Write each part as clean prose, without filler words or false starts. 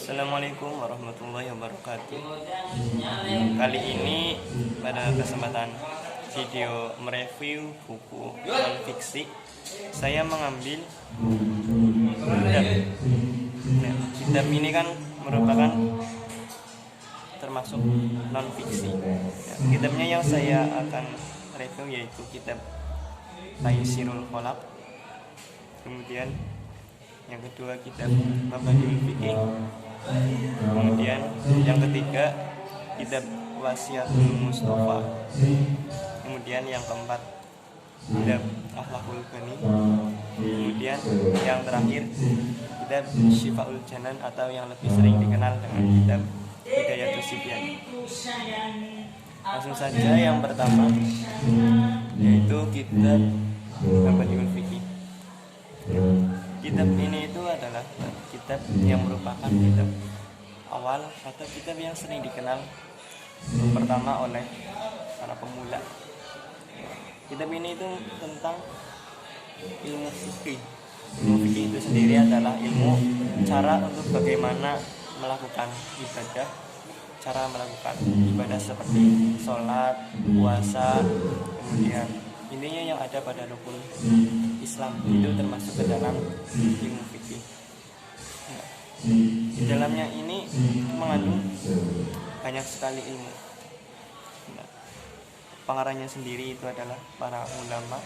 Assalamualaikum warahmatullahi wabarakatuh. Kali ini pada kesempatan video mereview buku non-fiksi, saya mengambil kitab. Kitab ini kan merupakan termasuk non-fiksi. Kitabnya yang saya akan review yaitu kitab Taysirul Khalaq. Kemudian yang kedua kitab Mabadi'ul Fiqih. Kemudian yang ketiga kitab Wasiatul Mustafa. Kemudian yang keempat kitab Akhlaqul Ghani. Kemudian yang terakhir kitab Syifaul Janan atau yang lebih sering dikenal dengan kitab Hidayatus Sibyan. Langsung saja yang pertama yaitu kitab Mabadi'ul Fiqih. Kitab ini itu adalah kitab yang merupakan kitab awal atau kitab yang sering dikenal pertama oleh para pemula. Kitab ini itu tentang ilmu fikih. Ilmu fikih itu sendiri adalah ilmu cara untuk bagaimana melakukan ibadah, cara melakukan ibadah seperti sholat, puasa, kemudian intinya yang ada pada rukun Islam itu termasuk ke dalam ilmu fikih. Di dalamnya ini mengandung banyak sekali ilmu. Pengarangnya sendiri itu adalah para ulama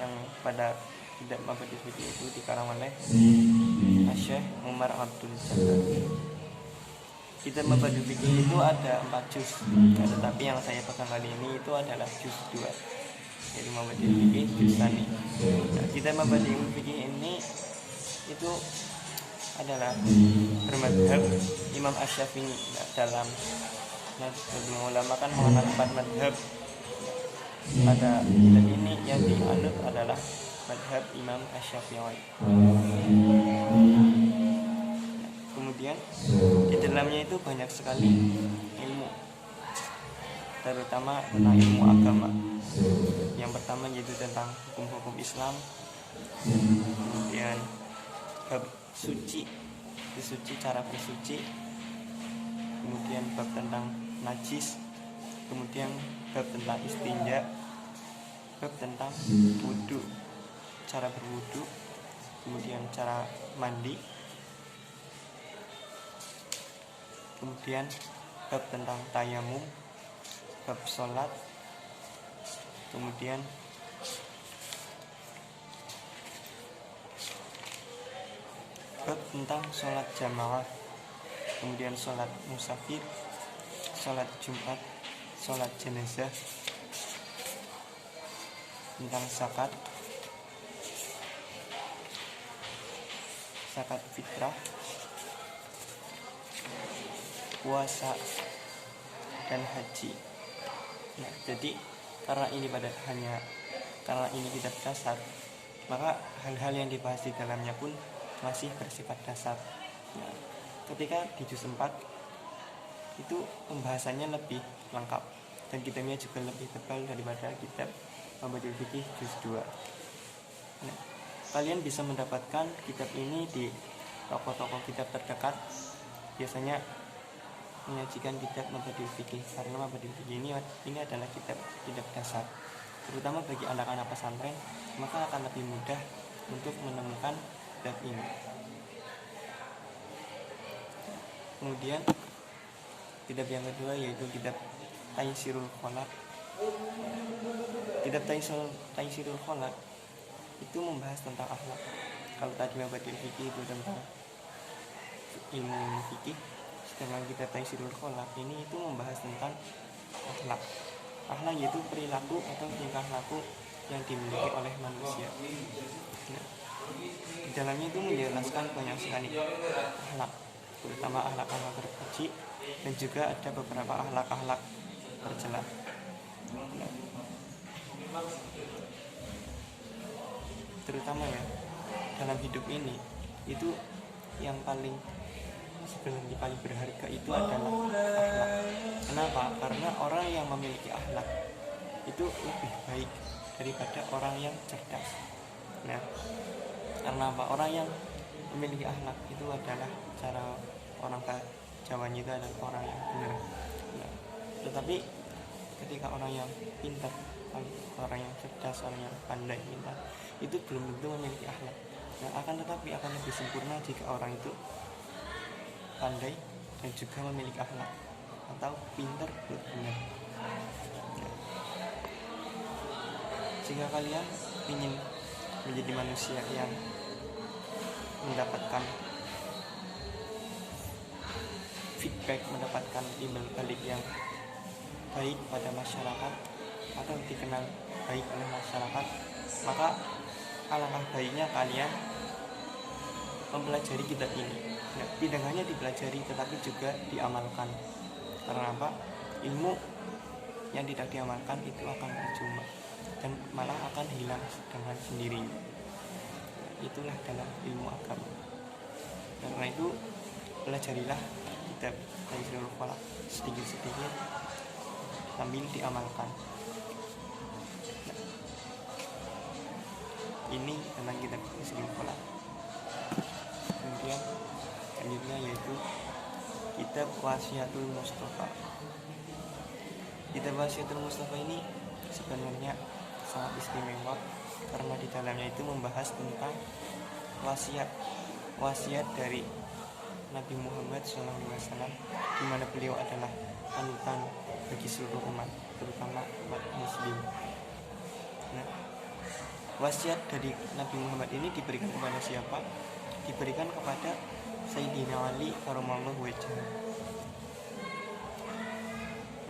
yang pada kitab Mabadi'ul Fiqih itu dikarang oleh Syekh Umar Abdul Jabbar. Kitab Mabadi'ul Fiqih itu ada 4 juz, tetapi yang saya pegang kali ini itu adalah juz 2. Jadi Mabadi'ul Fiqih Juzani. Kitab Mabadi'ul Fiqih ini itu adalah bermadhab Imam Asy-Syafi'i. Dalam ulama kan mengenal 4 madhab. Pada kitab ini yang dianut adalah madhab Imam Asy-Syafi'i. Kemudian di dalamnya itu banyak sekali ilmu, terutama tentang ilmu agama. Yang pertama yaitu tentang hukum-hukum Islam. Kemudian bab suci, cara bersuci. Kemudian bab tentang najis. Kemudian bab tentang istinja. Bab tentang wudu, cara berwudu. Kemudian cara mandi. Kemudian bab tentang tayamum, bab sholat. Kemudian bab tentang sholat jamaah, kemudian sholat musafir, sholat Jumat, sholat jenazah, tentang zakat fitrah, puasa, dan haji. Nah, jadi karena ini kitab dasar, maka hal-hal yang dibahas di dalamnya pun masih bersifat dasar. Nah, ketika di juz 4 itu pembahasannya lebih lengkap dan kitabnya juga lebih tebal daripada kitab Mabadi'ul Fiqih juz 2. Nah, kalian bisa mendapatkan kitab ini di toko-toko kitab terdekat. Biasanya menyajikan kitab Mabadi'ul Fiqih karena Mabadi'ul Fiqih ini adalah kitab dasar, terutama bagi anak-anak pesantren, maka akan lebih mudah untuk menemukan kitab ini. Kemudian kitab yang kedua yaitu kitab Taysirul Khalaq. Kitab Taysirul Khalaq itu membahas tentang akhlak. Kalau tadi Mabadi'ul Fiqih itu tentang ilmu fikih, sedangkan kitab Taysirul Khalaq ini itu membahas tentang akhlak. Akhlak yaitu perilaku atau tingkah laku yang dimiliki oleh manusia. Nah, di dalamnya itu menjelaskan banyak sekali akhlak, terutama akhlak-akhlak terpuji dan juga ada beberapa akhlak-akhlak tercela. Nah, terutama ya dalam hidup ini itu yang paling berharga itu adalah akhlak. Kenapa? Karena orang yang memiliki akhlak itu lebih baik daripada orang yang cerdas. Nah, karena apa? Orang yang memiliki akhlak itu adalah cara orang Jawanya itu adalah orang yang benar. Nah, tetapi ketika orang yang pintar, orang yang cerdas, orang yang pandai, pintar, itu belum tentu memiliki akhlak. Nah, akan tetapi akan lebih sempurna jika orang itu pandai dan juga memiliki akhlak atau pintar benar. Jika kalian ingin menjadi manusia yang mendapatkan feedback, mendapatkan timbal balik yang baik pada masyarakat atau dikenal baik oleh masyarakat, maka alangkah baiknya kalian mempelajari kitab ini. Nah, tidak hanya dipelajari tetapi juga diamalkan. Karena apa? Ilmu yang tidak diamalkan itu akan percuma dan malah akan hilang dengan sendirinya. Itulah dalam ilmu agama. Karena itu pelajarilah kitab Taisirul Falaq sedikit-sedikit sambil diamalkan. Nah, ini tentang kitab Taisirul Falaq. Kemudian selanjutnya yaitu kitab Wasiatul Mustafa. Kitab Wasiatul Mustafa ini sebenarnya sangat istimewa karena di dalamnya itu membahas tentang wasiat dari Nabi Muhammad SAW, di mana beliau adalah panutan bagi seluruh umat, terutama umat Muslim. Nah, wasiat dari Nabi Muhammad ini diberikan kepada siapa? Diberikan kepada Sayyidina Ali karramallahu wajhahu.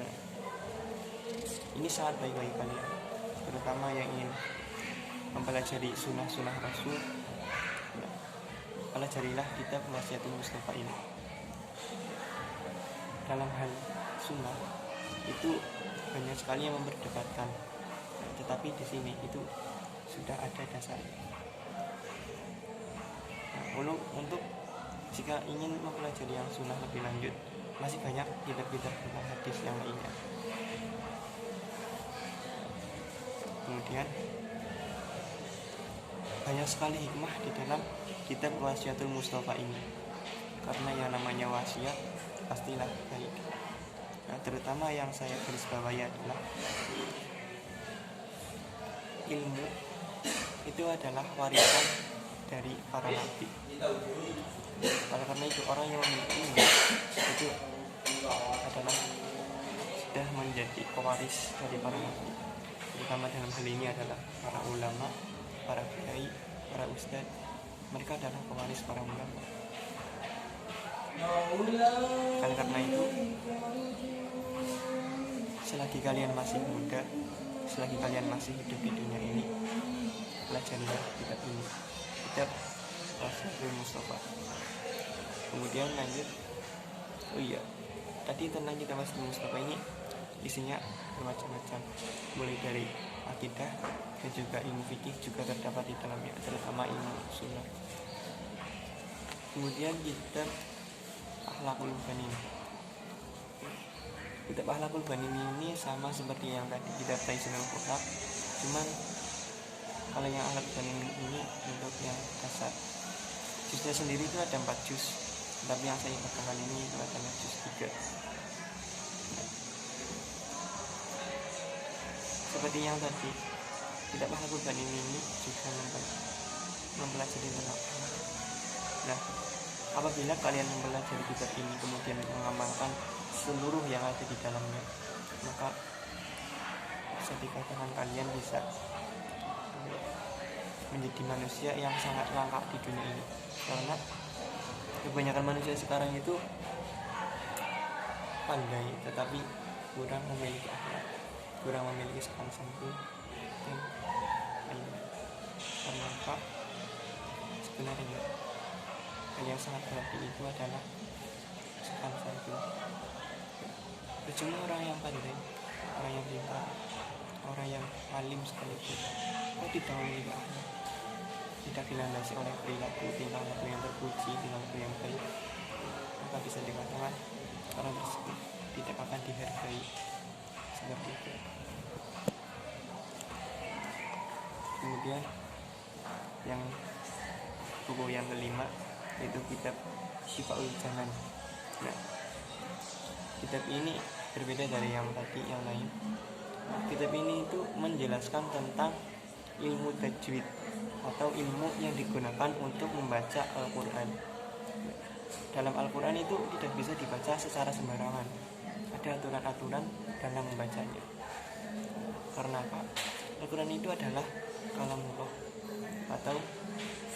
Nah, ini sangat baik bagi kalian, terutama yang ingin mempelajari sunnah-sunnah Rasul. Nah, pelajarilah kitab Wasiatul Mustafa ini. Dalam hal sunnah itu banyak sekali yang memperdebatkan, tetapi di sini itu sudah ada dasarnya. Nah, untuk jika ingin mempelajari yang sunnah lebih lanjut, masih banyak kitab-kitab tentang hadis yang lainnya. Kemudian banyak sekali hikmah di dalam kitab Wasiatul Mustafa ini, karena yang namanya wasiat pastilah baik. Nah, terutama yang saya garis bawahi adalah ilmu itu adalah warisan dari para nabi. Oleh karena itu orang yang memiliki ilmu itu adalah sudah menjadi pewaris dari para nabi. Terutama dalam hal ini adalah para ulama, para kiai, para ustadz. Mereka adalah pewaris para ulama. Dan karena itu, selagi kalian masih muda, selagi kalian masih hidup di dunia ini, pelajarilah kitab ini, kitab Wasiatul Mustafa. Kemudian lanjut, tadi tentang kitab Wasiatul Mustafa ini isinya bermacam-macam, mulai dari akidah dan juga ilmu fikih juga terdapat di dalamnya, terutama ilmu sunnah. Kemudian kitab Akhlaqul Banin. Kitab Akhlaqul Banin ini sama seperti yang tadi kitab Taisirul Falaq, cuman kalau yang Akhlaqul Banin ini untuk yang dasar. Jusnya sendiri itu ada 4 juz, tapi yang saya bacakan ini itu adalah juz 3. Seperti yang tadi, kitab Akhlaqul Banin ini juga mempelajari tentang. Nah, apabila kalian mempelajari kitab ini kemudian mengamalkan seluruh yang ada di dalamnya, maka bisa dikatakan kalian bisa menjadi manusia yang sangat langka di dunia ini. Karena kebanyakan manusia sekarang itu pandai tetapi kurang memiliki akhlak, kurang memiliki sopan santun dan lain-lain. Karena apa? Sebenarnya yang sangat berarti itu adalah sopan santun. Percuma orang yang pandai, orang yang pintar, orang yang alim sekalipun, kok tidak memiliki akhlak, tidak dilandasi oleh perilaku tingkah laku yang terpuji, tingkah laku yang baik, maka bisa dikatakan orang tersebut tidak akan dihargai seperti itu. Kemudian yang buku yang kelima yaitu kitab Syifaul Janan. Nah, kitab ini berbeda dari yang tadi yang lain. Kitab ini itu menjelaskan tentang ilmu tajwid atau ilmu yang digunakan untuk membaca Al-Quran. Dalam Al-Quran itu tidak bisa dibaca secara sembarangan. Ada aturan-aturan dalam membacanya. Karena apa? Al-Quran itu adalah kalamullah atau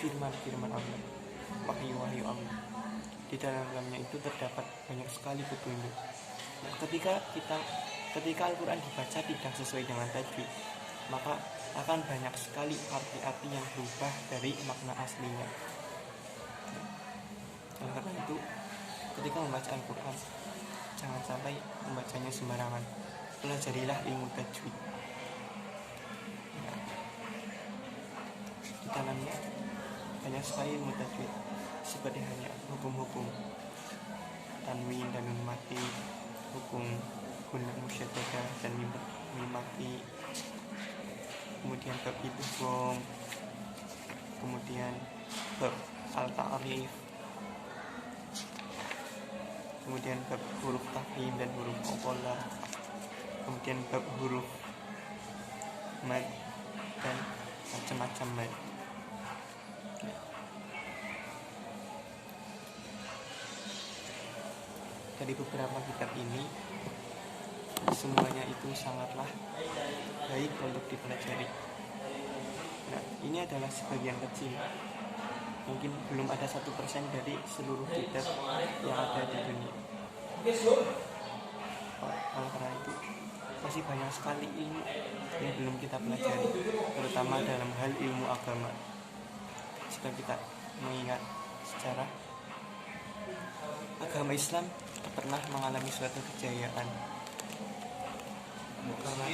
firman-firman Allah, wahyu-wahyu Allah. Di dalamnya itu terdapat banyak sekali petunjuk. Nah, ketika Al-Quran dibaca tidak sesuai dengan tajwid, maka akan banyak sekali arti-arti yang berubah dari makna aslinya. Oleh karena itu, ketika membaca Al-Quran, jangan sampai membacanya sembarangan. Pelajarilah ilmu tajwid. Di dalamnya banyak sekali ilmu tajwid, seperti hanya hukum-hukum tanwin dan nun mati, hukum guna musyaddadah dan mim mati, kemudian bab idgham, kemudian bab al-ta'rif, kemudian bab huruf tafkhim dan huruf muqallah, kemudian bab huruf mad dan macam-macam mad. Dari beberapa kitab ini, semuanya itu sangatlah baik untuk dipelajari. Nah, ini adalah sebagian kecil, mungkin belum ada 1% dari seluruh kitab yang ada di dunia. Oleh karena itu, masih banyak sekali ilmu yang belum kita pelajari, terutama dalam hal ilmu agama. Jika kita mengingat sejarah, agama Islam pernah mengalami suatu kejayaan, karena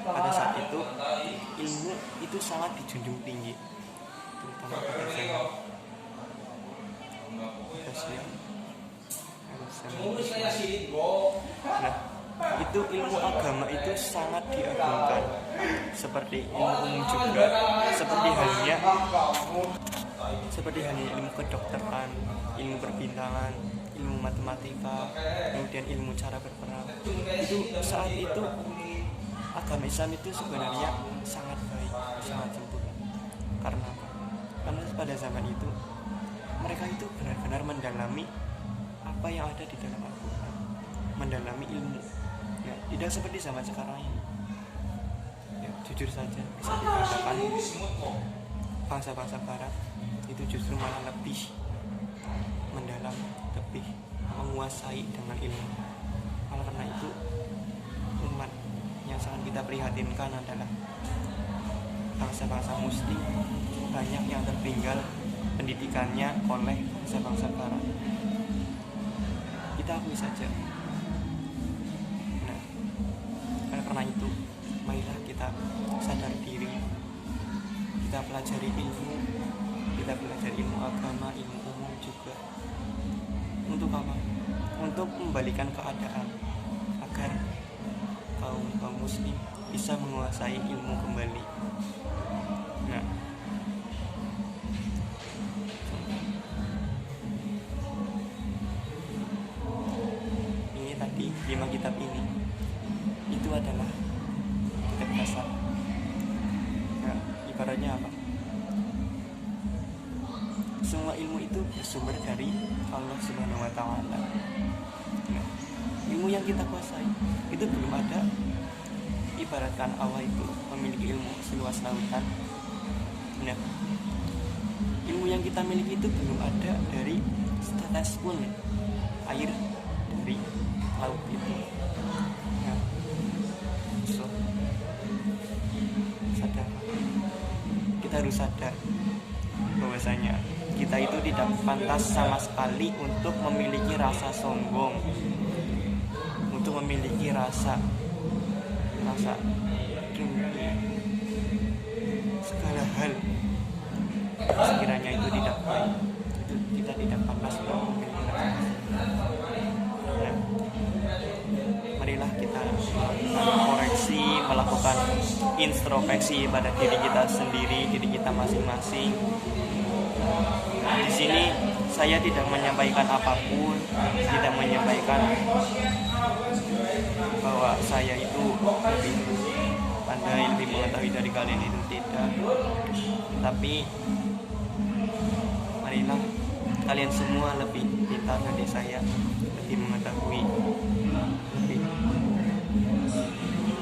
pada saat itu ilmu itu sangat dijunjung tinggi, terutama pada zaman Nah, itu ilmu agama itu sangat diagungkan, seperti ilmu umum juga, seperti halnya ilmu kedokteran, ilmu perbintangan, ilmu matematika, kemudian ilmu cara berperang. Itu saat itu agama Islam itu sebenarnya sangat baik, sangat sempurna. Karena pada zaman itu mereka itu benar-benar mendalami apa yang ada di dalam Al-Quran, mendalami ilmu. Ya, tidak seperti zaman sekarang ini. Ya, jujur saja bisa dikatakan bangsa-bangsa Barat itu justru malah lebih mendalam, lebih menguasai dengan ilmu. Oleh karena itu, umat yang sangat kita prihatinkan adalah bangsa-bangsa Muslim banyak yang tertinggal pendidikannya oleh bangsa-bangsa Barat. Kita akui saja. Nah, karena itu, marilah kita sadar diri, kita pelajari ilmu, kita belajar ilmu agama, ilmu umum juga. Untuk apa? Untuk membalikan keadaan agar kaum muslim bisa menguasai ilmu kembali. Nah, ini tadi 5 kitab ini itu adalah kitab dasar. Nah, ibaratnya apa? Semua ilmu itu bersumber dari Allah Subhanahu wa Ta'ala. Nah, ilmu yang kita kuasai itu belum ada. Ibaratkan Allah itu memiliki ilmu seluas lautan. Nah, ilmu yang kita miliki itu belum ada dari setetes pun air dari laut itu. Nah, sadar. Kita harus sadar bahwasanya kita itu tidak pantas sama sekali untuk memiliki rasa sombong, untuk memiliki rasa dengki. Segala hal sekiranya itu tidak baik, itu kita tidak pantas untuk memiliki rasa. Nah, marilah kita melakukan koreksi, melakukan introspeksi pada diri kita sendiri, diri kita masing-masing. Di sini saya tidak menyampaikan apapun, tidak menyampaikan bahwa saya itu lebih pandai, lebih mengetahui dari kalian, itu tidak. Tapi marilah kalian semua lebih pintar dari saya, lebih mengetahui, lebih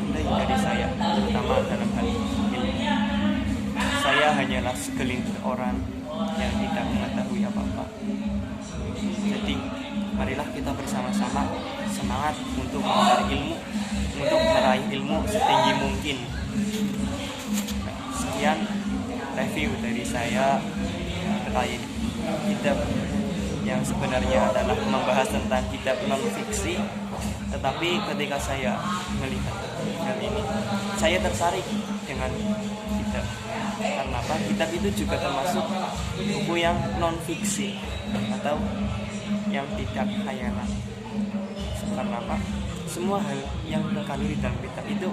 pandai dari saya, terutama dalam hal ilmu. Saya hanyalah segelintir orang yang tidak mengetahui apa-apa. Jadi marilah kita bersama-sama semangat untuk mencari ilmu, untuk meraih ilmu setinggi mungkin. Sekian review dari saya terkait kitab yang sebenarnya adalah membahas tentang kitab non-fiksi. Tetapi ketika saya melihat hal ini, saya tertarik dengan kitab. Karena apa? Kitab itu juga termasuk buku yang non-fiksi atau yang tidak khayalan. Karena apa? Semua hal yang terkandung di dalam kitab itu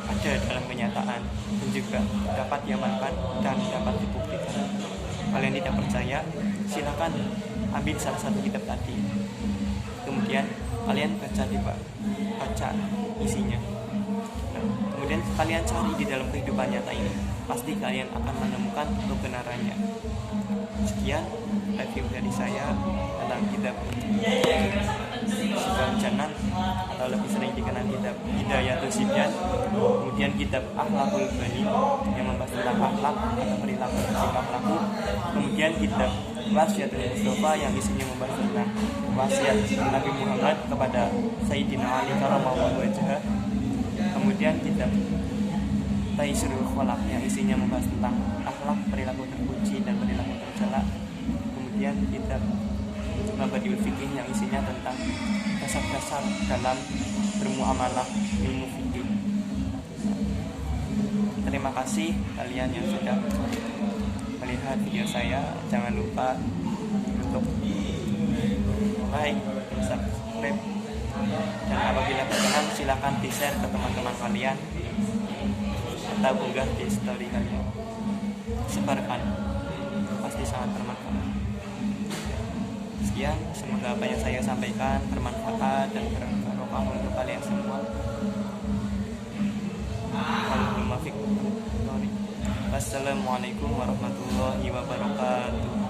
ada dalam kenyataan dan juga dapat diamalkan dan dapat dibuktikan. Kalian tidak percaya, silakan ambil salah satu kitab tadi, kemudian kalian baca isinya. Kemudian kalian cari di dalam kehidupan nyata ini, pasti kalian akan menemukan kebenarannya. Sekian review dari saya tentang kitab Subul Janan, atau lebih sering dikenal kitab Hidayatul Sibyan. Kemudian kitab Akhlakul Bani yang membahas tentang akhlak atau perilaku sikap laku. Kemudian kitab Wasiatul Mustafa yang isinya membahas tentang wasiat Nabi Muhammad kepada Sayyidina Ali karramallahu wajhah. Kemudian kitab Taisirul Khalaq yang isinya membahas tentang akhlak, perilaku terpuji dan perilaku tercela. Kemudian kitab Mabadiul Fikih yang isinya tentang dasar-dasar dalam bermuamalah ilmu fikih. Terima kasih kalian yang sudah melihat video saya. Jangan lupa untuk like, subscribe, dan apabila berkenan silakan di-share ke teman-teman kalian atau unggah di story kalian. Sebarkan, pasti sangat bermanfaat. Sekian, semoga apa yang saya sampaikan bermanfaat dan berbarokah untuk kalian semua. Wassalamualaikum warahmatullahi wabarakatuh.